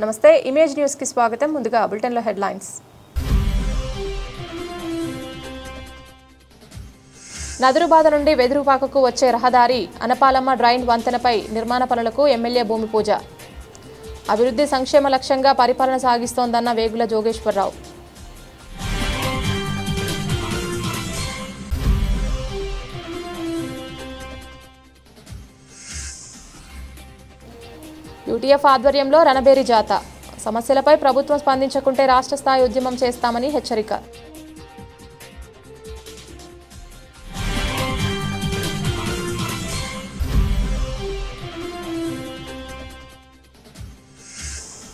నమస్తే image news కి స్వాగతం. ముందుగా బులెటిన్ లో హెడ్లైన్స్. నదురుబాద నుండి వెదురుపాకకు వచ్చే రహదారి అనపాలమ్మ డ్రైన్ వంతెనపై నిర్మాణ పనులకు ఎమ్మెల్యే భూమి పూజ. అభివృద్ధి సంక్షేమ లక్ష్యంగా పరిపాలన సాగిస్తోందన్న వేగుల జోగేశ్వరరావు. యూటీఎఫ్ ఆధ్వర్యంలో రణబేరి జాత. సమస్యలపై ప్రభుత్వం స్పందించకుంటే రాష్ట్ర స్థాయి ఉద్యమం చేస్తామని హెచ్చరిక.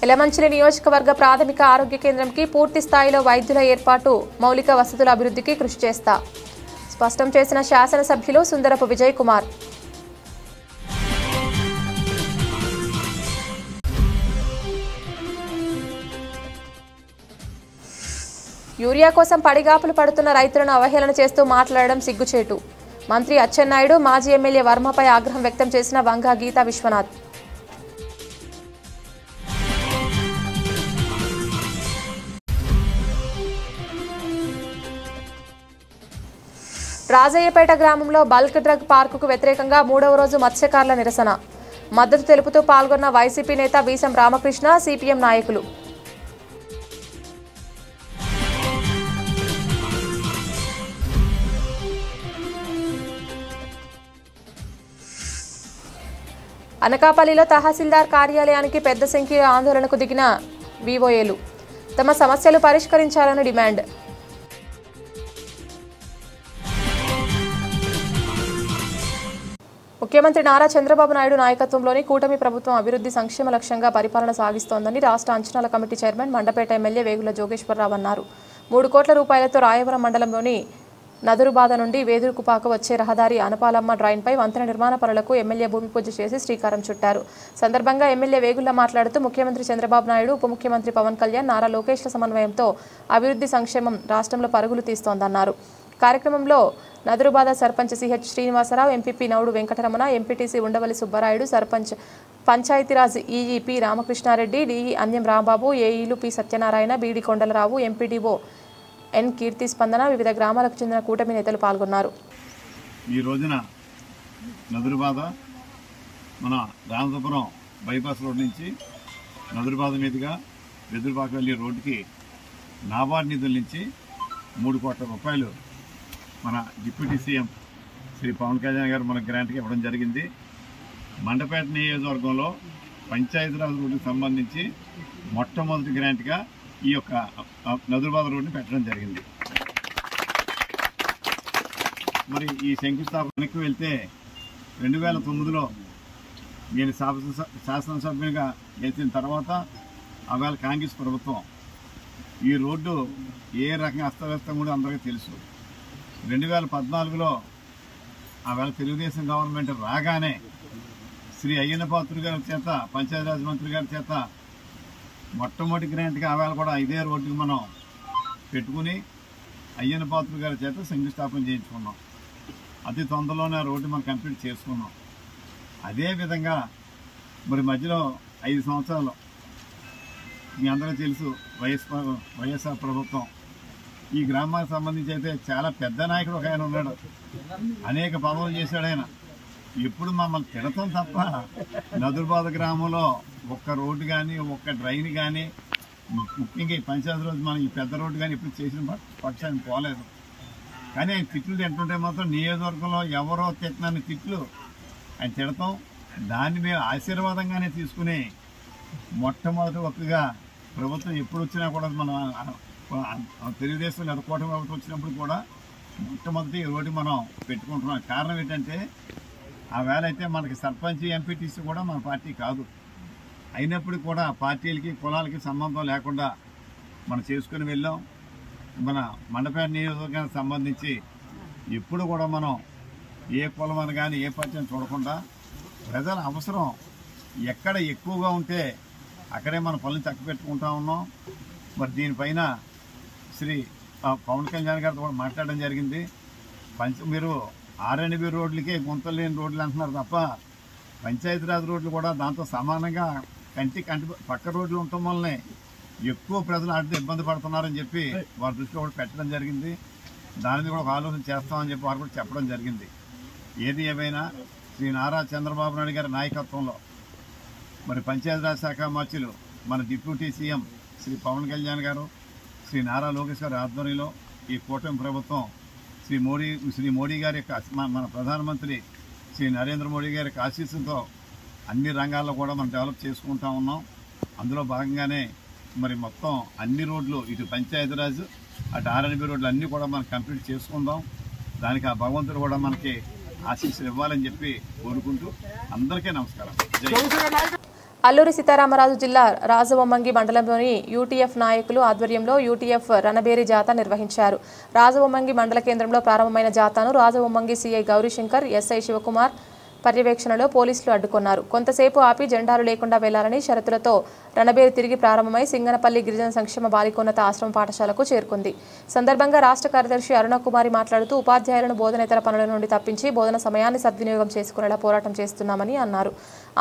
ఎలమంచిలి నియోజకవర్గ ప్రాథమిక ఆరోగ్య కేంద్రంకి పూర్తి స్థాయిలో వైద్యుల ఏర్పాటు, మౌలిక వసతుల అభివృద్ధికి కృషి చేస్తా స్పష్టం చేసిన శాసనసభ్యులు సుందరపు విజయ్ కుమార్. యూరియా కోసం పడిగాపులు పడుతున్న రైతులను అవహేళన చేస్తూ మాట్లాడడం సిగ్గుచేటు. మంత్రి అచ్చెన్నాయుడు, మాజీ ఎమ్మెల్యే వర్మపై ఆగ్రహం వ్యక్తం చేసిన వంగ గీతా విశ్వనాథ్. రాజయ్యపేట గ్రామంలో బల్క్ డ్రగ్ పార్కుకు వ్యతిరేకంగా 3వ రోజు మత్స్యకారుల నిరసన. మద్దతు తెలుపుతూ పాల్గొన్న వైసీపీ నేత వీసం రామకృష్ణ, సిపిఎం నాయకులు. అనకాపల్లిలో తహసీల్దార్ కార్యాలయానికి పెద్ద సంఖ్యలో ఆందోళనకు దిగిన వివోఏలు. తమ సమస్యలు పరిష్కరించాలని డిమాండ్. ముఖ్యమంత్రి నారా చంద్రబాబు నాయుడు నాయకత్వంలోని కూటమి ప్రభుత్వం అభివృద్ధి సంక్షేమ లక్ష్యంగా పరిపాలన సాగిస్తోందని రాష్ట్ర అంచనాల committee chairman Mandapeta MLA Vegula Jogeswara Rao అన్నారు. 3 కోట్ల రూపాయలతో రాయవరం మండలంలోని నదురుబాద నుండి వేదురుకుపాక వచ్చే రహదారి అనపాలమ్మ డ్రైన్పై వంతెన నిర్మాణ పనులకు ఎమ్మెల్యే భూమి పూజ చేసి శ్రీకారం చుట్టారు. సందర్భంగా ఎమ్మెల్యే వేగుల మాట్లాడుతూ ముఖ్యమంత్రి చంద్రబాబు నాయుడు, ఉప ముఖ్యమంత్రి పవన్ కళ్యాణ్, నారా లోకేష్ల సమన్వయంతో అభివృద్ధి సంక్షేమం రాష్ట్రంలో పరుగులు తీస్తోందన్నారు. కార్యక్రమంలో Nadurubada sarpanch CH Srinivasa Rao, MPP Naudu Venkataramana, MPTC Undavalli Subbarayudu, sarpanch Panchayati Raj EE P Ramakrishna Reddy, DE Anyam Rambabu, ఏఈలు P Satyanarayana, BD Kondala Rao, MPDO N Keerthi Spandana, వివిధ గ్రామాలకు చెందిన కూటమి నేతలు పాల్గొన్నారు. ఈ రోజున నదురుబాద మన రామచంద్రపురం బైపాస్ రోడ్ నుంచి నదురుబాద మీదుగా వెదురుపాక వెళ్ళే రోడ్డుకి నాబార్డ్ నిధుల నుంచి 3 కోట్ల రూపాయలు మన డిప్యూటీ సీఎం శ్రీ పవన్ కళ్యాణ్ గారు మన గ్రాంట్కి ఇవ్వడం జరిగింది. మండపేట నియోజకవర్గంలో పంచాయతీరాజ్ రోడ్డుకి సంబంధించి మొట్టమొదటి గ్రాంట్గా ఈ యొక్క నదురుబాద రోడ్డుని పెట్టడం జరిగింది. మరి ఈ శంకుస్థాపనకు వెళ్తే 2009లో నేను శాసనసభ్యునిగా గెలిచిన తర్వాత ఆవేళ కాంగ్రెస్ ప్రభుత్వం ఈ రోడ్డు ఏ రకంగా అస్తవ్యస్తం కూడా అందరికీ తెలుసు. 2014లో ఆవేళ తెలుగుదేశం గవర్నమెంట్ రాగానే శ్రీ అయ్యన్న పాత్రుడు గారి చేత, పంచాయతీరాజ్ మంత్రి గారి చేత మొట్టమొదటి గ్రాంట్గా ఆవేళ కూడా ఇదే రోడ్డుకి మనం పెట్టుకుని అయ్యన్న పాత్రుడు గారి చేత శంకుస్థాపన చేయించుకున్నాం. అతి తొందరలోనే ఆ రోడ్డు మనం కంప్లీట్ చేసుకున్నాం. అదేవిధంగా మరి మధ్యలో 5 సంవత్సరాలు మీ అందరూ తెలుసు వైఎస్ఆర్ ప్రభుత్వం ఈ గ్రామానికి సంబంధించి అయితే చాలా పెద్ద నాయకుడు ఒక ఆయన ఉన్నాడు. అనేక పదవులు చేశాడు ఆయన. ఎప్పుడు మమ్మల్ని తిడతాం తప్ప నదురుబాద గ్రామంలో ఒక్క రోడ్డు కానీ, ఒక్క డ్రైన్ కానీ, ముఖ్యంగా ఈ పంచాయతీ రోజు మనం ఈ పెద్ద రోడ్డు కానీ ఎప్పుడు చేసిన పక్షాన్ని పోలేదు. కానీ ఆయన తిట్లు తింటుంటే మాత్రం నియోజకవర్గంలో ఎవరో తిట్టినన్ని తిట్లు ఆయన తిడతాం. దాన్ని మేము ఆశీర్వాదంగానే తీసుకుని మొట్టమొదటి ఒక్కగా ప్రభుత్వం ఎప్పుడు వచ్చినా కూడా మనం తెలుగుదేశం లేదా కూటమి ప్రభుత్వం వచ్చినప్పుడు కూడా మొట్టమొదటి రోడ్డు మనం పెట్టుకుంటున్నాం. కారణం ఏంటంటే ఆ వేళ అయితే మనకి సర్పంచ్, ఎంపీటీసీ కూడా మన పార్టీ కాదు. అయినప్పుడు కూడా పార్టీలకి కులాలకి సంబంధం లేకుండా మనం చేసుకుని వెళ్ళాం. మన మండపేట నియోజకవర్గానికి సంబంధించి ఎప్పుడు కూడా మనం ఏ కులం అని కానీ ఏ పార్టీని చూడకుండా ప్రజల అవసరం ఎక్కడ ఎక్కువగా ఉంటే అక్కడే మన పనులు చక్కబెట్టుకుంటా ఉన్నాం. మరి దీనిపైన శ్రీ పవన్ కళ్యాణ్ గారితో కూడా మాట్లాడడం జరిగింది. మీరు ఆర్ఎండ్బి రోడ్లకే గుంతలు లేని రోడ్లు అంటున్నారు తప్ప పంచాయతీరాజ్ రోడ్లు కూడా దాంతో సమానంగా కంటి పక్క రోడ్లు ఉండటం వల్లనే ఎక్కువ ప్రజలు ఆడితే ఇబ్బంది పడుతున్నారని చెప్పి వారి దృష్టిలో కూడా పెట్టడం జరిగింది. దాని మీద కూడా ఒక ఆలోచన చేస్తామని చెప్పి వారు కూడా చెప్పడం జరిగింది. ఏది ఏమైనా శ్రీ నారా చంద్రబాబు నాయుడు గారి నాయకత్వంలో మరి పంచాయతీరాజ్ శాఖ మంత్రులు మన డిప్యూటీ సీఎం శ్రీ పవన్ కళ్యాణ్ గారు, శ్రీ నారా లోకేష్ గారి ఆధ్వర్యంలో ఈ కూటమి ప్రభుత్వం శ్రీ మోడీ గారి యొక్క మన ప్రధానమంత్రి శ్రీ నరేంద్ర మోడీ గారి యొక్క ఆశీస్సులతో అన్ని రంగాల్లో కూడా మనం డెవలప్ చేసుకుంటా ఉన్నాం. అందులో భాగంగానే మరి మొత్తం అన్ని రోడ్లు ఇటు పంచాయతీరాజ్ అటు ఆర్ఎన్బి రోడ్లు అన్నీ కూడా మనం కంప్లీట్ చేసుకుందాం. దానికి ఆ భగవంతుడు కూడా మనకి ఆశీస్సులు ఇవ్వాలని చెప్పి కోరుకుంటూ అందరికీ నమస్కారం. అల్లూరి సీతారామరాజు జిల్లా రాజవొమ్మంగి మండలంలోని యూటీఎఫ్ నాయకులు ఆధ్వర్యంలో యూటీఎఫ్ రణబేరి జాతా నిర్వహించారు. రాజవొమ్మంగి మండల కేంద్రంలో ప్రారంభమైన జాతాను రాజవొమ్మంగి సీఐ గౌరీశంకర్, ఎస్ఐ శివకుమార్ పర్యవేక్షణలో పోలీసులు అడ్డుకున్నారు. కొంతసేపు ఆపి జెండాలు లేకుండా వెళ్లాలని షరతులతో రణబేరి తిరిగి ప్రారంభమై సింగనపల్లి గిరిజన సంక్షేమ బాలికోన్నత ఆశ్రమ పాఠశాలకు చేరుకుంది. సందర్భంగా రాష్ట్ర కార్యదర్శి అరుణకుమారి మాట్లాడుతూ ఉపాధ్యాయులను బోధనేతర పనుల నుండి తప్పించి బోధన సమయాన్ని సద్వినియోగం చేసుకునేలా పోరాటం చేస్తున్నామని అన్నారు.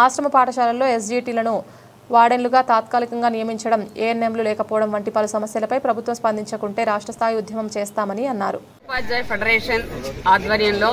ఆశ్రమ పాఠశాలల్లో ఎస్జీటీలను వార్డెన్లుగా తాత్కాలికంగా నియమించడం, ఏఎన్ఎంలు లేకపోవడం వంటి పలు సమస్యలపై ప్రభుత్వం స్పందించకుంటే రాష్ట్ర స్థాయి ఉద్యమం చేస్తామని అన్నారు. ఉపాధ్యాయ ఫెడరేషన్ ఆధ్వర్యంలో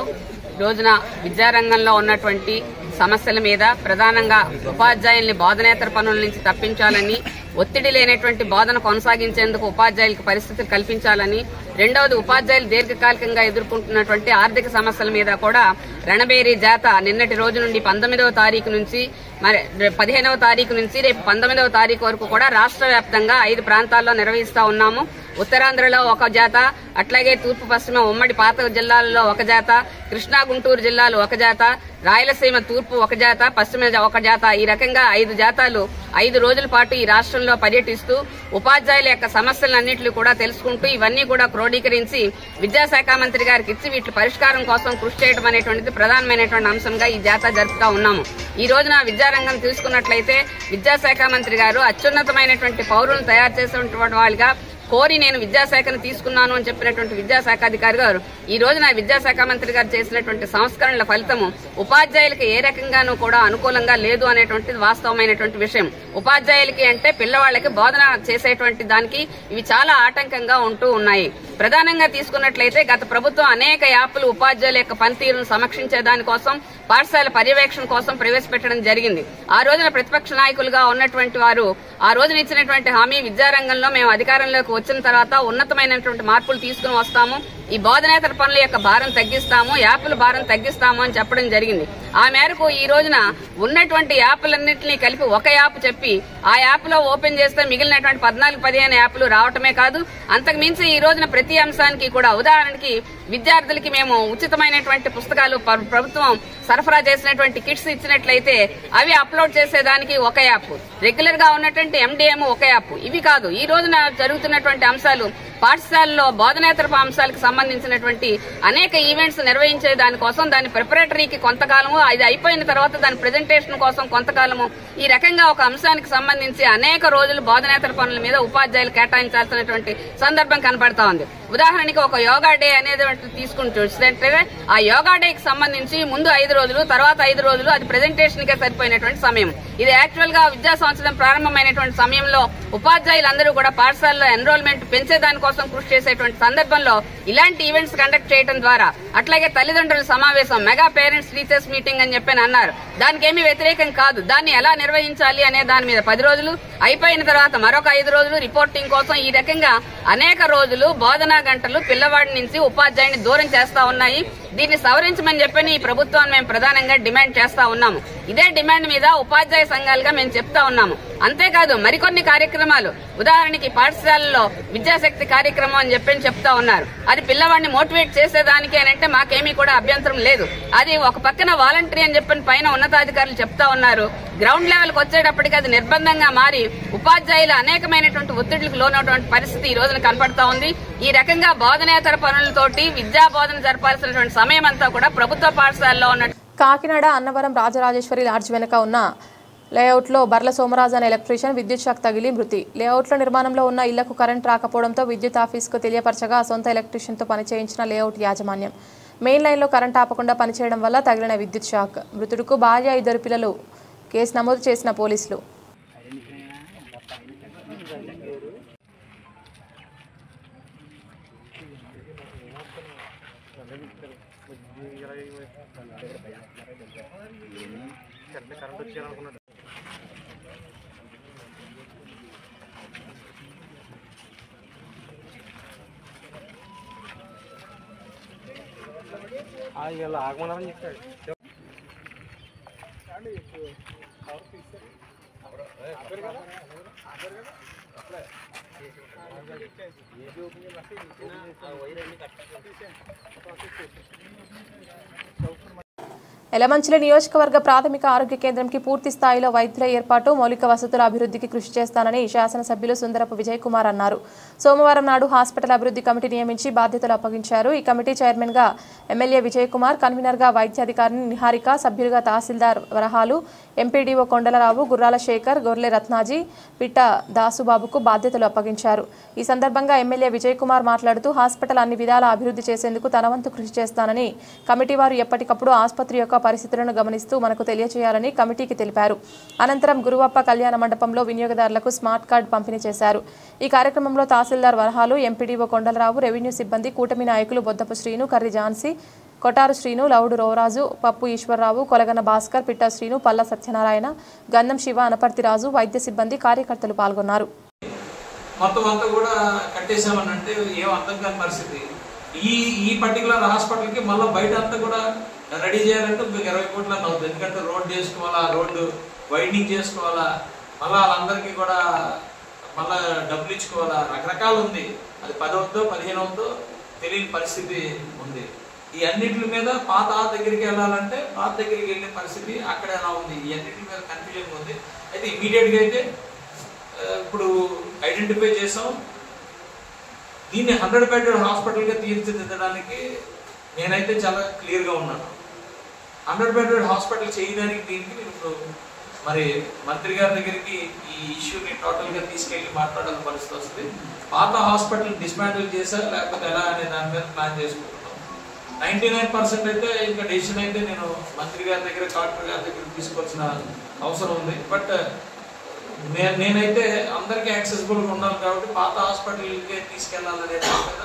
రోజున విద్యారంగంలో ఉన్నటువంటి సమస్యల మీద ప్రధానంగా ఉపాధ్యాయుల్ని బోధనేతర పనుల నుంచి తప్పించాలని, ఒత్తిడి లేనటువంటి బోధన కొనసాగించేందుకు ఉపాధ్యాయులకు పరిస్థితులు కల్పించాలని, రెండవది ఉపాధ్యాయులు దీర్ఘకాలికంగా ఎదుర్కొంటున్నటువంటి ఆర్థిక సమస్యల మీద కూడా రణబేరి జాత నిన్నటి రోజు నుండి 19వ తారీఖు నుంచి మరి 15వ తారీఖు నుంచి రేపు 19వ తారీఖు వరకు కూడా రాష్ట్ర వ్యాప్తంగా 5 ప్రాంతాల్లో నిర్వహిస్తా ఉన్నాము. ఉత్తరాంధ్రలో ఒక జాత, అట్లాగే తూర్పు పశ్చిమ ఉమ్మడి పాత జిల్లాలలో ఒక జాత, కృష్ణా గుంటూరు జిల్లాలు ఒక జాత, రాయలసీమ తూర్పు ఒక జాత, పశ్చిమ ఒక జాత, ఈ రకంగా 5 జాతాలు 5 రోజుల పాటు ఈ రాష్ట్రంలో పర్యటిస్తూ ఉపాధ్యాయుల యొక్క సమస్యలన్నింటినీ కూడా తెలుసుకుంటూ ఇవన్నీ కూడా క్రోడీకరించి విద్యాశాఖ మంత్రి గారికి ఇచ్చి వీటి పరిష్కారం కోసం కృషి చేయడం అనేటువంటిది ప్రధానమైనటువంటి అంశంగా ఈ జాత జరుపుతా ఉన్నాము. ఈ రోజున విద్యారంగం తీసుకున్నట్లయితే విద్యాశాఖ మంత్రి గారు అత్యున్నతమైనటువంటి పౌరులను తయారు చేసినటువంటి వాళ్ళుగా కోరి నేను విద్యాశాఖను తీసుకున్నాను అని చెప్పినటువంటి విద్యాశాఖ అధికారి గారు ఈ రోజున విద్యాశాఖ మంత్రి గారు చేసినటువంటి సంస్కరణల ఫలితము ఉపాధ్యాయులకి ఏ రకంగానూ కూడా అనుకూలంగా లేదు అనేటువంటిది వాస్తవమైనటువంటి విషయం. ఉపాధ్యాయులకి అంటే పిల్లవాళ్లకి బోధన చేసేటువంటి దానికి ఇవి చాలా ఆటంకంగా ఉంటూ ఉన్నాయి. ప్రధానంగా తీసుకున్నట్లయితే గత ప్రభుత్వం అనేక యాప్లు ఉపాధ్యాయుల యొక్క పనితీరును సమీక్షించే దానికోసం, పాఠశాల పర్యవేక్షణ కోసం ప్రవేశపెట్టడం జరిగింది. ఆ రోజున ప్రతిపక్ష నాయకులుగా ఉన్నటువంటి వారు ఆ రోజున ఇచ్చినటువంటి హామీ విద్యారంగంలో మేము అధికారంలోకి వచ్చిన తర్వాత ఉన్నతమైనటువంటి మార్పులు తీసుకుని వస్తాము, ఈ బోధనేతర పనుల యొక్క భారం తగ్గిస్తాము, యాప్ల భారం తగ్గిస్తాము అని చెప్పడం జరిగింది. ఆ మేరకు ఈ రోజున ఉన్నటువంటి యాప్లన్నింటినీ కలిపి ఒక యాప్ చెప్పి ఆ యాప్ లో ఓపెన్ చేస్తే మిగిలినటువంటి 14-15 యాప్లు రావటమే కాదు, అంతకు మించి ఈ రోజున ప్రతి అంశానికి కూడా ఉదాహరణకి విద్యార్థులకి మేము ఉచితమైనటువంటి పుస్తకాలు ప్రభుత్వం సరఫరా చేసినటువంటి కిట్స్ ఇచ్చినట్లయితే అవి అప్లోడ్ చేసేదానికి ఒక యాప్, రెగ్యులర్ గా ఉన్నటువంటి MDM ఒక యాప్. ఇవి కాదు, ఈ రోజున జరుగుతున్నటువంటి అంశాలు పాఠశాలలో బోధనేతర అంశాలకు సంబంధించినటువంటి అనేక ఈవెంట్స్ నిర్వహించే దానికోసం దాని ప్రిపరేటరీకి కొంతకాలము, అది అయిపోయిన తర్వాత దాని ప్రెజెంటేషన్ కోసం కొంతకాలము, ఈ రకంగా ఒక అంశానికి సంబంధించి అనేక రోజులు బోధనేతర పనుల మీద ఉపాధ్యాయులు కేటాయించాల్సినటువంటి సందర్భం కనపడతా ఉంది. ఉదాహరణకి ఒక యోగా డే అనేది తీసుకుని చూస్తే ఆ యోగా డేకి సంబంధించి ముందు 5 రోజులు, తర్వాత 5 రోజులు అది ప్రెజెంటేషన్ కే సరిపోయినటువంటి సమయం. ఇది యాక్చువల్ గా విద్యా సంవత్సరం ప్రారంభమైనటువంటి సమయంలో ఉపాధ్యాయులందరూ కూడా పాఠశాలలో ఎన్రోల్మెంట్ పెంచేదానికోసం కృషి చేసేటువంటి సందర్భంలో ఇలాంటి ఈవెంట్స్ కండక్ట్ చేయడం ద్వారా, అట్లాగే తల్లిదండ్రుల సమావేశం, మెగా పేరెంట్స్ టీచర్స్ మీటింగ్ అని చెప్పి అన్నారు, దానికి ఏమీ వ్యతిరేకం కాదు. దాన్ని ఎలా నిర్వహించాలి అనే దాని మీద 10 రోజులు, అయిపోయిన తర్వాత మరొక 5 రోజులు రిపోర్టింగ్ కోసం, ఈ రకంగా అనేక రోజులు బోధనా గంటలు పిల్లవాడి నుంచి ఉపాధ్యాయుని దూరం చేస్తా ఉన్నాయి. దీన్ని సవరించమని చెప్పని ఈ ప్రభుత్వాన్ని మేము ప్రధానంగా డిమాండ్ చేస్తా ఉన్నాము. ఇదే డిమాండ్ మీద ఉపాధ్యాయ సంఘాలుగా మేము చెప్తా ఉన్నాము. అంతేకాదు మరికొన్ని కార్యక్రమాలు, ఉదాహరణకి పాఠశాలలో విద్యాశక్తి కార్యక్రమం అని చెప్పని చెప్తా ఉన్నారు. అది పిల్లవాడిని మోటివేట్ చేసేదానికి అని అంటే మాకేమీ కూడా అభ్యంతరం లేదు. అది ఒక పక్కన వాలంటరీ అని చెప్పని పైన ఉన్నతాధికారులు చెప్తా ఉన్నారు. గ్రౌండ్ లెవెల్ కు వచ్చేటప్పటికి అది నిర్బంధంగా మారి ఉపాధ్యాయులు అనేకమైనటువంటి ఒత్తిడికి లోనటువంటి పరిస్థితి ఈ రోజున కనపడతా ఉంది. ఈ రకంగా బోధనేతర పనులతోటి విద్యా బోధన జరపాల్సినటువంటి సమయం అంతా కూడా ప్రభుత్వ పాఠశాలలో ఉన్న కాకినాడ అన్నవరం రాజరాజేశ్వరి లాడ్జ్ వెనుక ఉన్న లేఅవుట్లో బర్ల సోమరాజు అనే ఎలక్ట్రీషియన్ విద్యుత్ షాక్ తగిలి మృతి. లేఅవుట్లో నిర్మాణంలో ఉన్న ఇళ్లకు కరెంట్ రాకపోవడంతో విద్యుత్ ఆఫీసుకు తెలియపరచగా సొంత ఎలక్ట్రీషియన్తో పనిచేయించిన లేఅవుట్ యాజమాన్యం మెయిన్ లైన్లో కరెంట్ ఆపకుండా పనిచేయడం వల్ల తగిలిన విద్యుత్ షాక్. మృతుడుకు భార్య, 2 పిల్లలు. కేసు నమోదు చేసిన పోలీసులు. ఆగమని చెప్పాడు. ఎలమంచిలి నియోజకవర్గ ప్రాథమిక ఆరోగ్య కేంద్రంకి పూర్తి స్థాయిలో వైద్యుల ఏర్పాటు, మౌలిక వసతుల అభివృద్ధికి కృషి చేస్తానని శాసనసభ్యులు సుందరపు విజయ్ కుమార్ అన్నారు. సోమవారం నాడు హాస్పిటల్ అభివృద్ధి కమిటీ నియమించి బాధ్యతలు అప్పగించారు. ఈ కమిటీ చైర్మన్ గా ఎమ్మెల్యే విజయ్ కుమార్, కన్వీనర్ గా వైద్యాధికారిని నిహారిక, సభ్యులుగా తహసీల్దార్ వరహాలు, ఎంపీడీఓ కొండలరావు, గుర్రాల శేఖర్, గొర్లె రత్నాజీ, పిట్ట దాసుబాబుకు బాధ్యతలు అప్పగించారు. ఈ సందర్భంగా ఎమ్మెల్యే విజయ్ కుమార్ మాట్లాడుతూ హాస్పిటల్ అన్ని విధాలా అభివృద్ధి చేసేందుకు తన వంతు కృషి చేస్తానని, కమిటీ వారు ఎప్పటికప్పుడు ఆసుపత్రి యొక్క పరిస్థితులను గమనిస్తూ మనకు తెలియజేయాలని కమిటీకి తెలిపారు. అనంతరం గురువప్ప కళ్యాణ మండపంలో వినియోగదారులకు స్మార్ట్ కార్డు పంపిణీ చేశారు. ఈ కార్యక్రమంలో తహసీల్దార్ వరహాలు, ఎంపీడీఓ కొండలరావు, రెవెన్యూ సిబ్బంది, కూటమి నాయకులు బొద్దపు శ్రీను, కర్రి ఝాన్సీ, కొటారు శ్రీను, లౌడు రోరాజు, పప్పు ఈశ్వరరావు, కొలగన భాస్కర్, పిట్ట శ్రీను, పల్ల సత్యనారాయణ, గంధం శివ, అనపర్తిరాజు, వైద్య సిబ్బంది, కార్యకర్తలు పాల్గొన్నారు. మొత్తం అంతా కూడా కట్టేసామనంటే ఏం అర్థం కాని పరిస్థితి. ఈ పర్టికులర్ హాస్పిటల్కి మళ్ళీ బయట అంతా కూడా రెడీ చేయాలంటే మీకు 20 కోట్ల అవుతుంది. ఎందుకంటే రోడ్ చేసుకోవాలా, రోడ్డు వైండింగ్ చేసుకోవాలా, మళ్ళీ వాళ్ళందరికీ కూడా మళ్ళీ డబ్బులు ఇచ్చుకోవాలా, రకరకాలు ఉంది. అది 10 అవుతుందో 15 అవుతుందో తెలియని పరిస్థితి ఉంది. ఈ అన్నింటి మీద పాత దగ్గరికి వెళ్ళాలంటే పాత దగ్గరికి వెళ్ళే పరిస్థితి అక్కడ ఎలా ఉంది. ఈ అన్నింటి మీద కన్ఫ్యూజన్ ఉంది. అయితే ఇమీడియట్గా అయితే ఇప్పుడు ఐడెంటిఫై చేసాం. దీన్ని 100 బెడ్ హాస్పిటల్గా తీర్చిదిద్దడానికి నేనైతే చాలా క్లియర్గా ఉన్నాను. 100 బెడ్ హాస్పిటల్ చేయడానికి దీనికి నేను ఇప్పుడు మరి మంత్రి గారి దగ్గరికి ఈ ఇష్యూని టోటల్గా తీసుకెళ్ళి మాట్లాడాల్సిన పరిస్థితి వస్తుంది. పాత హాస్పిటల్ డిస్మాంటిల్ చేసా లేకపోతే ఎలా అనే దాని మీద ప్లాన్ చేసుకుంటున్నాం. 99% అయితే ఇంకా డెసిషన్ అయితే నేను మంత్రి గారి దగ్గర, కలెక్టర్ గారి దగ్గర తీసుకోవాల్సిన అవసరం ఉంది. బట్ నేనైతే అందరికీ యాక్సెసిబుల్గా ఉండాలి కాబట్టి పాత హాస్పిటల్కే తీసుకెళ్లాలనే దాని మీద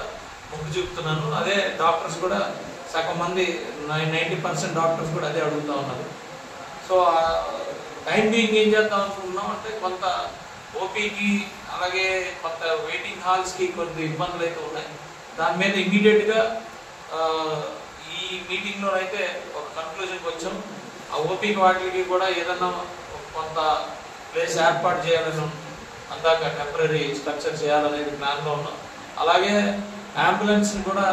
మొగ్గు చూపుతున్నాను. అదే డాక్టర్స్ కూడా సగం మంది 90% డాక్టర్స్ కూడా అదే అడుగుతూ ఉన్నారు. సో టైం బీయింగ్ ఏం చేద్దాం అనుకుంటున్నాం అంటే కొంత ఓపీకి అలాగే కొంత వెయిటింగ్ హాల్స్కి కొన్ని ఇబ్బందులు అయితే ఉన్నాయి. దాని మీద ఇమీడియట్గా ఈ మీటింగ్లో అయితే ఒక కన్క్లూజన్కి వచ్చాం. ఆ ఓపీకి వాటికి కూడా ఏదన్నా కొంత ప్లేస్ ఏర్పాటు చేయాలని అందాక టెంపరీ స్ట్రక్చర్ చేయాలనేది ప్లాన్లో ఉన్నాం. అలాగే అంబులెన్స్ కూడా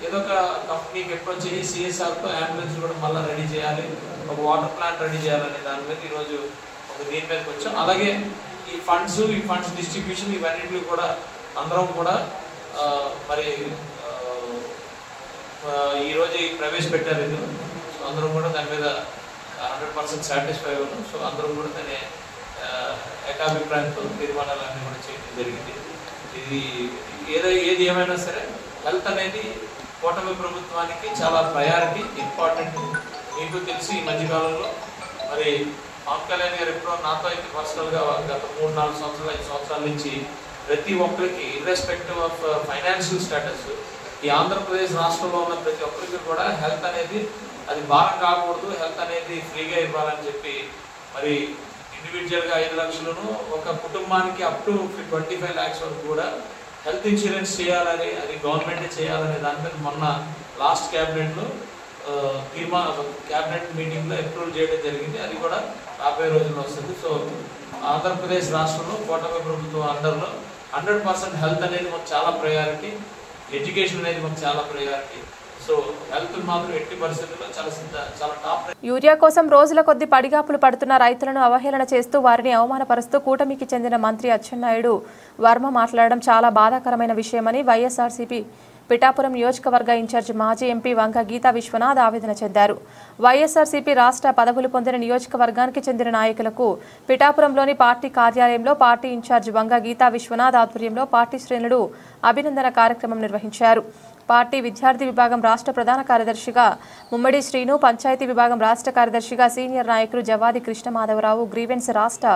ఏదో ఒక కంపెనీకి అప్రోచ్ చేసి సిఎస్ఆర్తో అంబులెన్స్ కూడా మళ్ళీ రెడీ చేయాలి, ఒక వాటర్ ప్లాంట్ రెడీ చేయాలనే దాని మీద ఈరోజు ఒక దీని మీదకి వచ్చాం. అలాగే ఈ ఫండ్స్ డిస్ట్రిబ్యూషన్ ఇవన్నింటినీ కూడా అందరం కూడా మరి ఈరోజు ప్రవేశపెట్టారు. ఇది సో అందరం కూడా దాని మీద 100% సాటిస్ఫై ఉన్నాం. సో అందరం కూడా దాని ఏకాభిప్రాయంతో తీర్మానాలన్నీ కూడా చేయడం జరిగింది. ఏది ఏమైనా సరే హెల్త్ అనేది కూటమి ప్రభుత్వానికి చాలా ప్రయారిటీ, ఇంపార్టెంట్. మీకు తెలిసి ఈ మధ్యకాలంలో మరి పవన్ కళ్యాణ్ గారు ఎప్పుడో నాతో అయితే పర్సనల్గా గత 3-4 సంవత్సరాలు 5 సంవత్సరాల నుంచి ప్రతి ఒక్కరికి ఇర్రెస్పెక్టివ్ ఆఫ్ ఫైనాన్షియల్ స్టేటస్ ఈ ఆంధ్రప్రదేశ్ రాష్ట్రంలో ఉన్న ప్రతి ఒక్కరికి కూడా హెల్త్ అనేది అది భారం కాకూడదు, హెల్త్ అనేది ఫ్రీగా ఇవ్వాలని చెప్పి మరి ఇండివిజువల్గా 5 లక్షలను ఒక కుటుంబానికి అప్ టు 25 lakhs వరకు కూడా హెల్త్ ఇన్సూరెన్స్ చేయాలని, అది గవర్నమెంటే చేయాలనే దాని మీద మొన్న లాస్ట్ క్యాబినెట్లో క్యాబినెట్ మీటింగ్లో అప్రూవ్ చేయడం జరిగింది. అది కూడా రాబోయే రోజుల్లో వస్తుంది. సో ఆంధ్రప్రదేశ్ రాష్ట్రంలో కూటమి ప్రభుత్వం అండర్లో 100% హెల్త్ అనేది మాకు చాలా ప్రయారిటీ, ఎడ్యుకేషన్ అనేది మాకు చాలా ప్రయారిటీ. సో హెల్త్ మాత్రం ఎట్టి పరిస్థితుల్లో చాలా టాప్. యూరియా కోసం రోజుల కొద్ది పడిగాపులు పడుతున్న రైతులను అవహేళన చేస్తూ వారిని అవమానపరుస్తూ కూటమికి చెందిన మంత్రి అచ్చెన్నాయుడు వర్మ మాట్లాడడం చాలా బాధాకరమైన విషయమని వైఎస్ఆర్సీపీ పిఠాపురం నియోజకవర్గ ఇన్ఛార్జి మాజీ ఎంపీ వంగ గీతా విశ్వనాథ్ ఆవేదన చెందారు. వైఎస్ఆర్సీపీ రాష్ట్ర పదవులు పొందిన నియోజకవర్గానికి చెందిన నాయకులకు పిఠాపురంలోని పార్టీ కార్యాలయంలో పార్టీ ఇన్ఛార్జి వంగ గీతా విశ్వనాథ్ ఆధ్వర్యంలో పార్టీ శ్రేణులు అభినందన కార్యక్రమం నిర్వహించారు. పార్టీ విద్యార్థి విభాగం రాష్ట్ర ప్రధాన కార్యదర్శిగా ముమ్మడి శ్రీను, పంచాయతీ విభాగం రాష్ట్ర కార్యదర్శిగా సీనియర్ నాయకులు జవాది కృష్ణమాధవరావు, గ్రీవెన్స్ రాష్ట్ర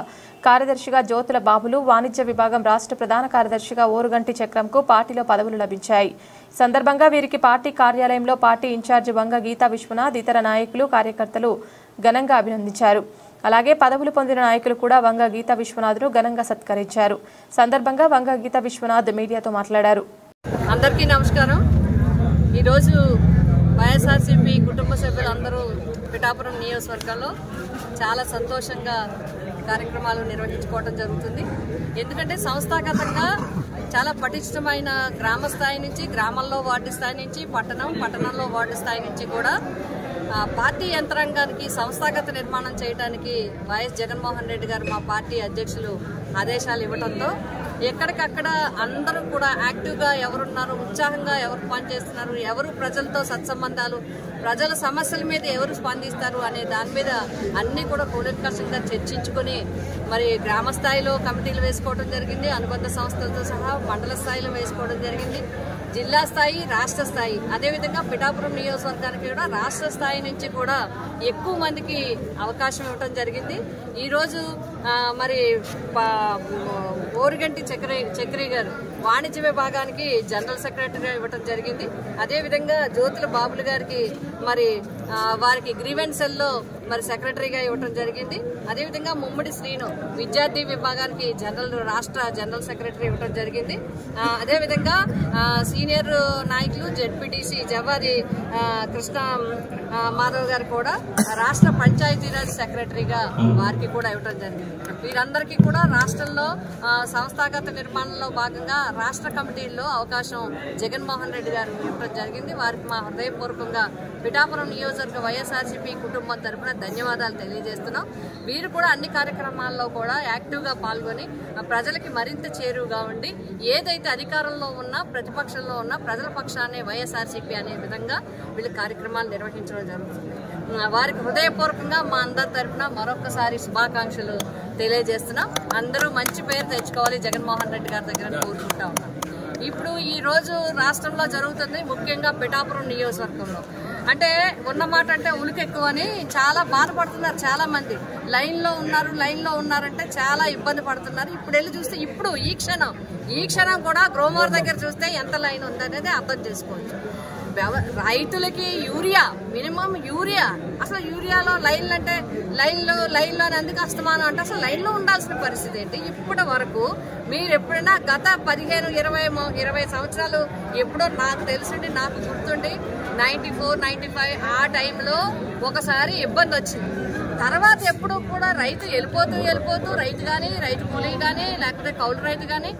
కార్యదర్శిగా జ్యోతుల బాబులు, వాణిజ్య విభాగం రాష్ట్ర ప్రధాన కార్యదర్శిగా ఓరుగంటి చక్రంకు పార్టీలో పదవులు లభించాయి. సందర్భంగా వీరికి పార్టీ కార్యాలయంలో పార్టీ ఇన్ఛార్జి వంగ గీతా విశ్వనాథ్, ఇతర నాయకులు, కార్యకర్తలు ఘనంగా అభినందించారు. అలాగే పదవులు పొందిన నాయకులు కూడా వంగ గీతా విశ్వనాథ్ను ఘనంగా సత్కరించారు. సందర్భంగా వంగ గీతా విశ్వనాథ్ మీడియాతో మాట్లాడారు. అందరికీ నమస్కారం. ఈరోజు వైఎస్ఆర్సీపీ కుటుంబ సభ్యులందరూ పిఠాపురం నియోజకవర్గంలో చాలా సంతోషంగా కార్యక్రమాలు నిర్వహించుకోవడం జరుగుతుంది. ఎందుకంటే సంస్థాగతంగా చాలా పటిష్టమైన గ్రామ స్థాయి నుంచి, గ్రామంలో వార్డు స్థాయి నుంచి, పట్టణంలో వార్డు స్థాయి నుంచి కూడా పార్టీ యంత్రాంగానికి సంస్థాగత నిర్మాణం చేయడానికి వైఎస్ జగన్మోహన్ రెడ్డి గారు మా పార్టీ అధ్యక్షులు ఆదేశాలు ఇవ్వడంతో ఎక్కడికక్కడ అందరూ కూడా యాక్టివ్గా ఎవరున్నారు, ఉత్సాహంగా ఎవరు పనిచేస్తున్నారు, ఎవరు ప్రజలతో సత్సంబంధాలు, ప్రజల సమస్యల మీద ఎవరు స్పందిస్తారు అనే దాని మీద అన్నీ కూడా కూలంకషంగా చర్చించుకొని మరి గ్రామ స్థాయిలో కమిటీలు వేసుకోవడం జరిగింది, అనుబంధ సంస్థలతో సహా మండల స్థాయిలో వేసుకోవడం జరిగింది, జిల్లా స్థాయి, రాష్ట్ర స్థాయి, అదేవిధంగా పిఠాపురం నియోజకవర్గానికి కూడా రాష్ట్ర స్థాయి నుంచి కూడా ఎక్కువ మందికి అవకాశం ఇవ్వడం జరిగింది. ఈరోజు మరి ఓరుగంటి చక్రి గారు వాణిజ్య విభాగానికి జనరల్ సెక్రటరీగా ఇవ్వడం జరిగింది. అదేవిధంగా జ్యోతుల బాబులు గారికి మరి వారికి గ్రీవెన్స్ సెల్లో మరి సెక్రటరీగా ఇవ్వడం జరిగింది. అదేవిధంగా ముమ్మడి శ్రీను విద్యార్థి విభాగానికి రాష్ట్ర జనరల్ సెక్రటరీ ఇవ్వడం జరిగింది. అదేవిధంగా సీనియర్ నాయకులు జెడ్పీటీసీ జవాది కృష్ణ మాధవ్ గారు కూడా రాష్ట్ర పంచాయతీరాజ్ సెక్రటరీగా వారికి కూడా ఇవ్వడం జరిగింది. వీరందరికీ కూడా రాష్ట్రంలో సంస్థాగత నిర్మాణంలో భాగంగా రాష్ట్ర కమిటీల్లో అవకాశం జగన్మోహన్ రెడ్డి గారు ఇవ్వడం జరిగింది. వారికి మా హృదయపూర్వకంగా పిఠాపురం నియోజకవర్గ వైఎస్ఆర్సీపీ కుటుంబం తరఫున ధన్యవాదాలు తెలియజేస్తున్నాం. వీరు కూడా అన్ని కార్యక్రమాల్లో కూడా యాక్టివ్గా పాల్గొని ప్రజలకి మరింత చేరువుగా ఉండి ఏదైతే అధికారంలో ఉన్నా ప్రతిపక్షంలో ఉన్నా ప్రజల పక్షాన్ని వైఎస్ఆర్సీపీ అనే విధంగా వీళ్ళు కార్యక్రమాలు నిర్వహించడం జరుగుతుంది. వారికి హృదయపూర్వకంగా మా అందరి తరఫున మరొకసారి శుభాకాంక్షలు తెలియజేస్తున్నాం. అందరూ మంచి పేరు తెచ్చుకోవాలి జగన్మోహన్ రెడ్డి గారి దగ్గర కోరుకుంటా ఉన్నాం. ఇప్పుడు ఈ రోజు రాష్ట్రంలో జరుగుతుంది, ముఖ్యంగా పిఠాపురం నియోజకవర్గంలో. అంటే ఉన్నమాట అంటే ఉలికి ఎక్కువ అని చాలా బాధపడుతున్నారు. చాలా మంది లైన్లో ఉన్నారంటే చాలా ఇబ్బంది పడుతున్నారు. ఇప్పుడు వెళ్ళి చూస్తే ఇప్పుడు ఈ క్షణం కూడా గ్రోమోర్ దగ్గర చూస్తే ఎంత లైన్ ఉందనేది అర్థం చేసుకోవచ్చు. రైతులకి మినిమం యూరియా అసలు యూరియాలో లైన్లో ఎందుకు అస్తమానం అంటే అసలు లైన్లో ఉండాల్సిన పరిస్థితి ఏంటి? ఇప్పటి వరకు మీరు ఎప్పుడైనా గత 15-20 సంవత్సరాలు ఎప్పుడో నాకు తెలిసిండి, నాకు గుర్తుండి 94-95 ఆ టైంలో ఒకసారి ఇబ్బంది వచ్చింది. తర్వాత ఎప్పుడు కూడా రైతు వెళ్ళిపోతూ రైతు కానీ, రైతు కూలీ కానీ, లేకపోతే కౌలు రైతు కానీ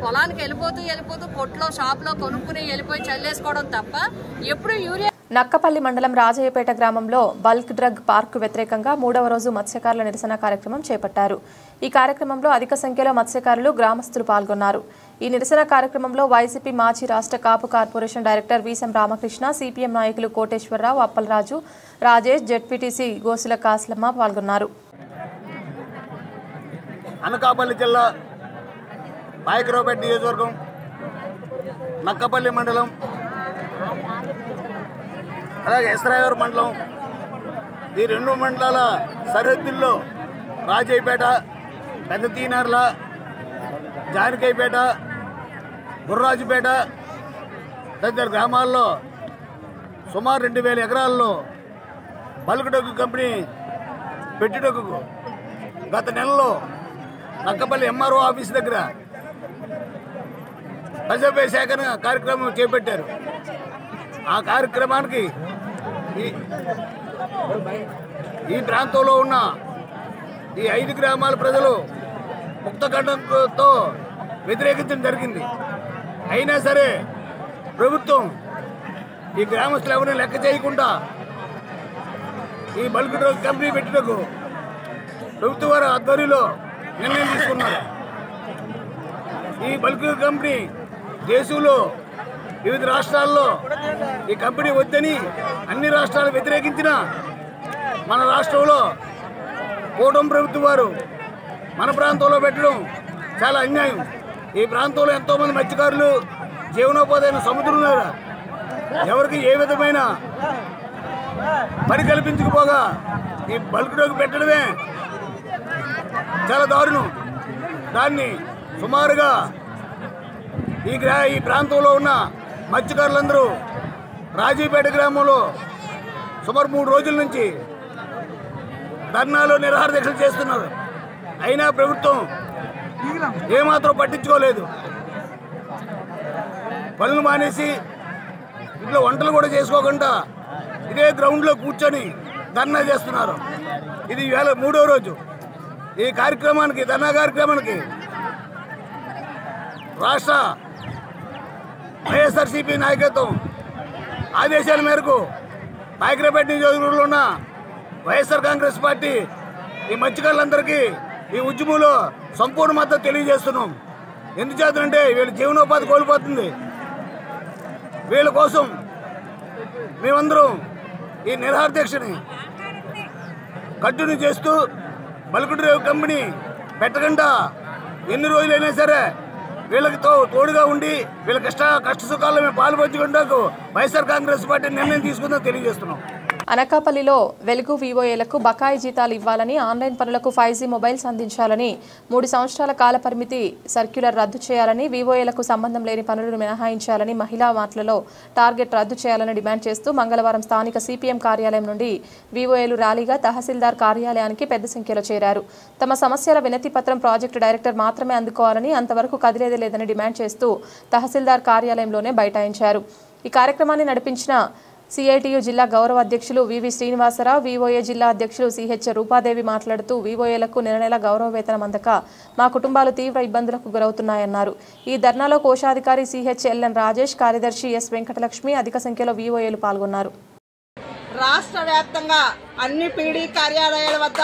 పొలానికి వెళ్ళిపోతూ కొట్లో షాప్లో కొనుక్కుని వెళ్ళిపోయి చల్లేసుకోవడం తప్ప ఎప్పుడు యూరియా. నక్కపల్లి మండలం రాజయ్యపేట గ్రామంలో బల్క్ డ్రగ్ పార్కు వ్యతిరేకంగా 3వ రోజు మత్స్యకారుల నిరసన కార్యక్రమం చేపట్టారు. ఈ కార్యక్రమంలో అధిక సంఖ్యలో మత్స్యకారులు, గ్రామస్తులు పాల్గొన్నారు. ఈ నిరసన కార్యక్రమంలో వైసీపీ మాజీ రాష్ట్ర Kapu corporation director Veesam Ramakrishna, CPM నాయకులు కోటేశ్వరరావు, అప్పలరాజు, రాజేష్, జెడ్పీటీసీ గోసుల కాస్లమ్మ పాల్గొన్నారు. అనకాపల్లి జిల్లా పాయకరావుపేట నియోజకవర్గం నక్కపల్లి మండలం, అలాగే ఎస్రాయవరం మండలం, ఈ 2 మండలాల సరిహద్దుల్లో రాజయ్యపేట, పెద్ద తీనార్ల, జానకైపేట, బుర్రాజుపేట తదితర గ్రామాల్లో సుమారు 2000 ఎకరాల్లో బల్క్ డ్రగ్ కంపెనీ పెట్టుటకు గత నెలలో నక్కపల్లి ఎంఆర్ఓ ఆఫీస్ దగ్గర ప్రజాపే సేకరణ కార్యక్రమం చేపట్టారు. ఆ కార్యక్రమానికి ఈ ప్రాంతంలో ఉన్న ఈ 5 గ్రామాల ప్రజలు ముక్తఖండంతో వ్యతిరేకించడం జరిగింది. అయినా సరే ప్రభుత్వం ఈ గ్రామస్తులు ఎవరిని లెక్క చేయకుండా ఈ బల్క్ డ్రగ్ కంపెనీ పెట్టినకు ప్రభుత్వ వారి ఆధ్వర్యంలో నిర్ణయం తీసుకున్నారు. ఈ బల్క్ డ్రగ్ కంపెనీ దేశంలో వివిధ రాష్ట్రాల్లో ఈ కంపెనీ వద్దని అన్ని రాష్ట్రాలు వ్యతిరేకించిన మన రాష్ట్రంలో కూటమి ప్రభుత్వం వారు మన ప్రాంతంలో పెట్టడం చాలా అన్యాయం. ఈ ప్రాంతంలో ఎంతోమంది మత్స్యకారులు జీవనోపాధి అయిన సముద్రం ఎవరికి ఏ విధమైన పని కల్పించకపోగా ఈ బల్క్లోకి పెట్టడమే చాలా దారుణం. దాన్ని సుమారుగా ఈ ప్రాంతంలో ఉన్న మత్స్యకారులందరూ రాజీపేట గ్రామంలో సుమారు 3 రోజుల నుంచి ధర్నాలు నిరాహార దీక్షలు చేస్తున్నారు. అయినా ప్రభుత్వం ఏమాత్రం పట్టించుకోలేదు. పనులు మానేసి ఇంట్లో వంటలు కూడా చేసుకోకుండా ఇదే గ్రౌండ్లో కూర్చొని ధర్నా చేస్తున్నారు. ఇది ఇవాళ 3వ రోజు. ఈ కార్యక్రమానికి ధర్నా కార్యక్రమానికి రాష్ట్ర వైఎస్ఆర్సీపీ నాయకత్వం ఆదేశాల మేరకు నాయకులపేట నియోజకవర్గంలో ఉన్న వైఎస్ఆర్ కాంగ్రెస్ పార్టీ ఈ మత్స్యకారులందరికీ ఈ ఉద్యమంలో సంపూర్ణ మద్దతు తెలియజేస్తున్నాం. ఎందుచేతంటే వీళ్ళ జీవనోపాధి కోల్పోతుంది. వీళ్ళ కోసం మేమందరం ఈ నిరాహార దీక్షని కంటిన్యూ చేస్తూ బల్క్ డ్రైవ్ కంపెనీ పెట్టకుండా ఎన్ని రోజులైనా సరే వీళ్ళకి తోడుగా ఉండి వీళ్ళ కష్ట సుఖాల్లో మేము పాల్పంచుకుంటూ వైఎస్ఆర్ కాంగ్రెస్ పార్టీ నిర్ణయం తీసుకుందని తెలియజేస్తున్నాం. అనకాపల్లిలో వెలుగు వివోఏలకు బకాయి జీతాలు ఇవ్వాలని, ఆన్లైన్ పనులకు 5G మొబైల్స్ అందించాలని, 3 సంవత్సరాల కాల పరిమితి సర్క్యులర్ రద్దు చేయాలని, వివోఏలకు సంబంధం లేని పనులను మినహాయించాలని, మహిళా వాట్లలో టార్గెట్ రద్దు చేయాలని డిమాండ్ చేస్తూ మంగళవారం స్థానిక సిపిఎం కార్యాలయం నుండి వివోఏలు ర్యాలీగా తహసీల్దార్ కార్యాలయానికి పెద్ద సంఖ్యలో చేరారు. తమ సమస్యల వినతి పత్రం ప్రాజెక్టు డైరెక్టర్ మాత్రమే అందుకోవాలని, అంతవరకు కదిలేదే లేదని డిమాండ్ చేస్తూ తహసీల్దార్ కార్యాలయంలోనే బైఠాయించారు. ఈ కార్యక్రమాన్ని నడిపించిన సిఐటియు జిల్లా గౌరవ అధ్యక్షులు వివి శ్రీనివాసరావు, వివోఏ జిల్లా అధ్యక్షులు సిహెచ్ రూపాదేవి మాట్లాడుతూ వివోఏలకు నెల గౌరవ వేతనం అందక మా కుటుంబాలు తీవ్ర ఇబ్బందులకు గురవుతున్నాయన్నారు. ఈ ధర్నాలో కోశాధికారి సిహెచ్ఎల్ఎన్ రాజేష్, కార్యదర్శి ఎస్ వెంకటలక్ష్మి, అధిక సంఖ్యలో వివోఏలు పాల్గొన్నారు. రాష్ట్ర వ్యాప్తంగా అన్ని పీడీ కార్యాలయాల వద్ద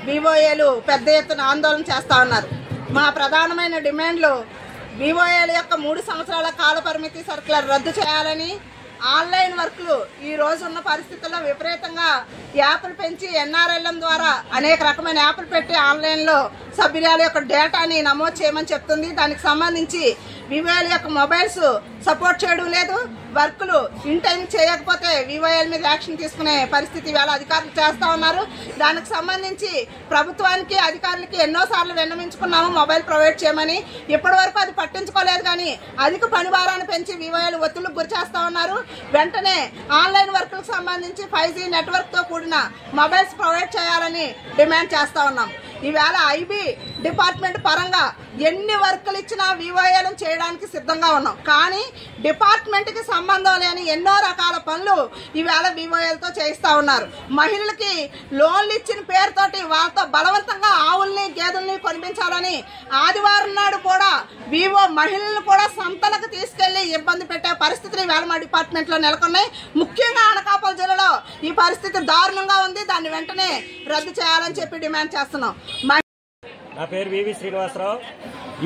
వివోఏలు పెద్ద ఎత్తున ఆందోళన చేస్తా ఉన్నారు. మా ప్రధానమైన డిమాండ్లు వివోఏల యొక్క 3 సంవత్సరాల కాల పరిమితి సర్కులర్ రద్దు చేయాలని, ఆన్లైన్ వర్క్లు ఈ రోజు ఉన్న పరిస్థితుల్లో విపరీతంగా యాప్లు పెంచి ఎన్ఆర్ఎల్ఎం ద్వారా అనేక రకమైన యాప్లు పెట్టి ఆన్లైన్లో సభ్యుల యొక్క డేటాని నమోదు చేయమని చెప్తుంది. దానికి సంబంధించి వివోఏల యొక్క మొబైల్స్ సపోర్ట్ చేయడం లేదు. వర్కులు ఇన్ టైం చేయకపోతే వివోఏల మీద యాక్షన్ తీసుకునే పరిస్థితి వేళ అధికారులు చేస్తా ఉన్నారు. దానికి సంబంధించి ప్రభుత్వానికి అధికారులకి ఎన్నోసార్లు విన్నవించుకున్నాము మొబైల్ ప్రొవైడ్ చేయమని. ఇప్పటి వరకు అది పట్టించుకోలేదు. కానీ అధిక పని భారాన్ని పెంచి వివోఏలు ఒత్తిళ్లకు గురి చేస్తా ఉన్నారు. వెంటనే ఆన్లైన్ వర్కులకు సంబంధించి 5G నెట్వర్క్ తో కూడిన మొబైల్స్ ప్రొవైడ్ చేయాలని డిమాండ్ చేస్తా ఉన్నాం. ఈవేళ ఐబీ డిపార్ట్మెంట్ పరంగా ఎన్ని వర్కులు ఇచ్చినా వివోఏలను చేయడానికి సిద్ధంగా ఉన్నాం. కానీ డిపార్ట్మెంట్కి సంబంధం లేని ఎన్నో రకాల పనులు ఈవేళ వివోఏలతో చేయిస్తా ఉన్నారు. మహిళలకి లోన్లు ఇచ్చిన పేరుతోటి వాళ్ళతో బలవంతంగా ఆవుల్ని గేదెల్ని కొనిపించాలని ఆదివారం నాడు కూడా వివో మహిళలను కూడా సంతలకు తీసుకెళ్లి ఇబ్బంది పెట్టే పరిస్థితులు ఈవేళ మా డిపార్ట్మెంట్లో నెలకొన్నాయి. ముఖ్యంగా అనకాపల్లి జిల్లాలో ఈ పరిస్థితి దారుణంగా ఉంది. దాన్ని వెంటనే రద్దు చేయాలని చెప్పి డిమాండ్ చేస్తున్నాం. నా పేరు వివి శ్రీనివాసరావు.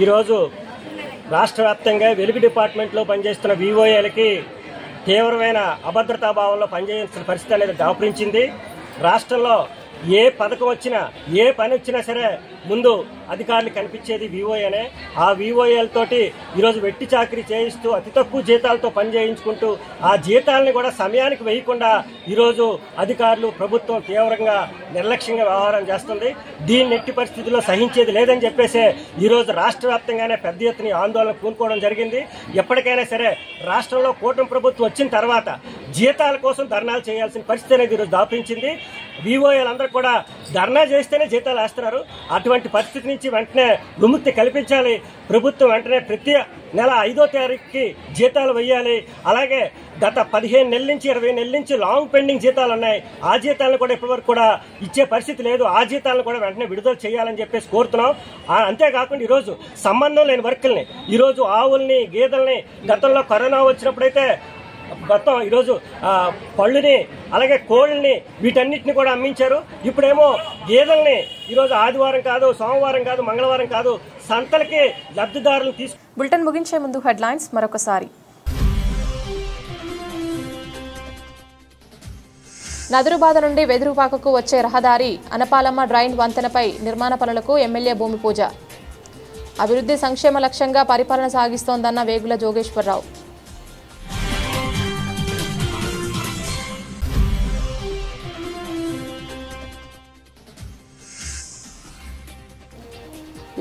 ఈరోజు రాష్ట్ర వ్యాప్తంగా వెలుగు డిపార్ట్మెంట్లో పనిచేస్తున్న వివోఏలకి తీవ్రమైన అభద్రతాభావంలో పనిచేయాల్సిన పరిస్థితి అనేది దాపురించింది. రాష్ట్రంలో ఏ పథకం వచ్చినా ఏ పని వచ్చినా సరే ముందు అధికారులు కనిపించేది వివోఏనే. ఆ వివోఏలతోటి ఈరోజు వెట్టి చాకరీ చేయిస్తూ అతి తక్కువ జీతాలతో పని చేయించుకుంటూ ఆ జీతాలని కూడా సమయానికి వేయకుండా ఈరోజు అధికారులు ప్రభుత్వం తీవ్రంగా నిర్లక్ష్యంగా వ్యవహారం చేస్తుంది. దీన్ని ఎట్టి పరిస్థితుల్లో సహించేది లేదని చెప్పేసి ఈరోజు రాష్ట్ర వ్యాప్తంగానే పెద్ద ఎత్తున ఆందోళన పూనుకోవడం జరిగింది. ఎప్పటికైనా సరే రాష్ట్రంలో కూటమి ప్రభుత్వం వచ్చిన తర్వాత జీతాల కోసం ధర్నాలు చేయాల్సిన పరిస్థితి అనేది ఈరోజు దాపించింది. వివోఏలందరూ కూడా ధర్నా చేస్తేనే జీతాలు వేస్తున్నారు. అటువంటి పరిస్థితి నుంచి వెంటనే విముక్తి కల్పించాలి. ప్రభుత్వం వెంటనే ప్రతి నెల 5వ తారీఖుకి జీతాలు వేయాలి. అలాగే గత 15 నెలల నుంచి 20 నెలల నుంచి లాంగ్ పెండింగ్ జీతాలు ఉన్నాయి. ఆ జీతాలను కూడా ఇప్పటివరకు కూడా ఇచ్చే పరిస్థితి లేదు. ఆ జీతాలను కూడా వెంటనే విడుదల చేయాలని చెప్పేసి కోరుతున్నాం. అంతేకాకుండా ఈరోజు సంబంధం లేని వర్కుల్ని ఈరోజు ఆవుల్ని గేదెల్ని గతంలో కరోనా వచ్చినప్పుడైతే మొత్తం ఈరోజు పళ్ళుని అలాగే కోళ్ళని వీటన్నిటిని కూడా అమ్మించారు. ఇప్పుడేమో గేదెల్ని ఈరోజు ఆదివారం కాదు, సోమవారం కాదు, మంగళవారం కాదు సంతలకి లబ్ధిదారులు తీసుకు. బులెటిన్ ముగించే ముందు హెడ్లైన్స్ మరొకసారి. నదురుబాద నుండి వెదురుపాకకు వచ్చే రహదారి అనపాలమ్మ డ్రైన్ వంతెనపై నిర్మాణ పనులకు ఎమ్మెల్యే భూమి పూజ. అభివృద్ధి సంక్షేమ లక్ష్యంగా పరిపాలన సాగిస్తోందన్న వేగుల జోగేశ్వరరావు.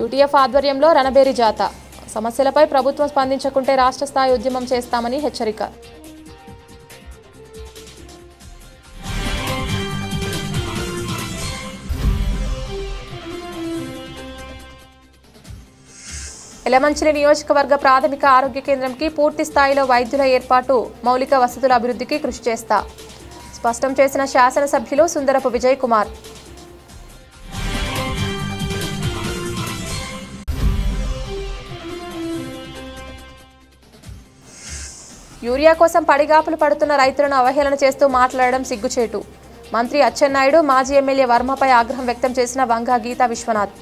యూటీఎఫ్ ఆధ్వర్యంలో రణబేరి జాత. సమస్యలపై ప్రభుత్వం స్పందించకుంటే రాష్ట్ర స్థాయి ఉద్యమం చేస్తామని హెచ్చరిక. ఎలమంచిలి నియోజకవర్గ ప్రాథమిక ఆరోగ్య కేంద్రంకి పూర్తి స్థాయిలో వైద్యుల ఏర్పాటు, మౌలిక వసతుల అభివృద్ధికి కృషి చేస్తా స్పష్టం చేసిన శాసనసభ్యులు సుందరపు విజయ్ కుమార్. యూరియా కోసం పడిగాపులు పడుతున్న రైతులను అవహేళన చేస్తూ మాట్లాడడం సిగ్గుచేటు. మంత్రి అచ్చెన్నాయుడు, మాజీ ఎమ్మెల్యే వర్మపై ఆగ్రహం వ్యక్తం చేసిన వంగ గీతా విశ్వనాథ్.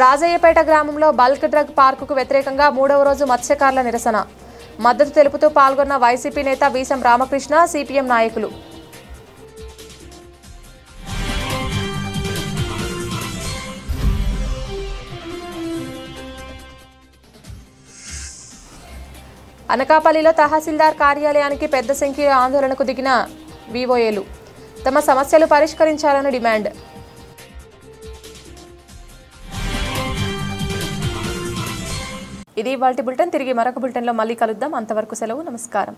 రాజయ్యపేట గ్రామంలో బల్క్ డ్రగ్ పార్కుకు వ్యతిరేకంగా 3వ రోజు మత్స్యకారుల నిరసన. మద్దతు తెలుపుతూ పాల్గొన్న వైసీపీ నేత వీసం రామకృష్ణ, సిపిఎం నాయకులు. అనకాపల్లిలో తహసీల్దార్ కార్యాలయానికి పెద్ద సంఖ్యలో ఆందోళనకు దిగిన వివోఏలు. తమ సమస్యలు పరిష్కరించాలని డిమాండ్. ఇది ఇవాల్టి బులెటిన్. తిరిగి మరొక బులెటిన్లో మళ్ళీ కలుద్దాం. అంతవరకు సెలవు. నమస్కారం.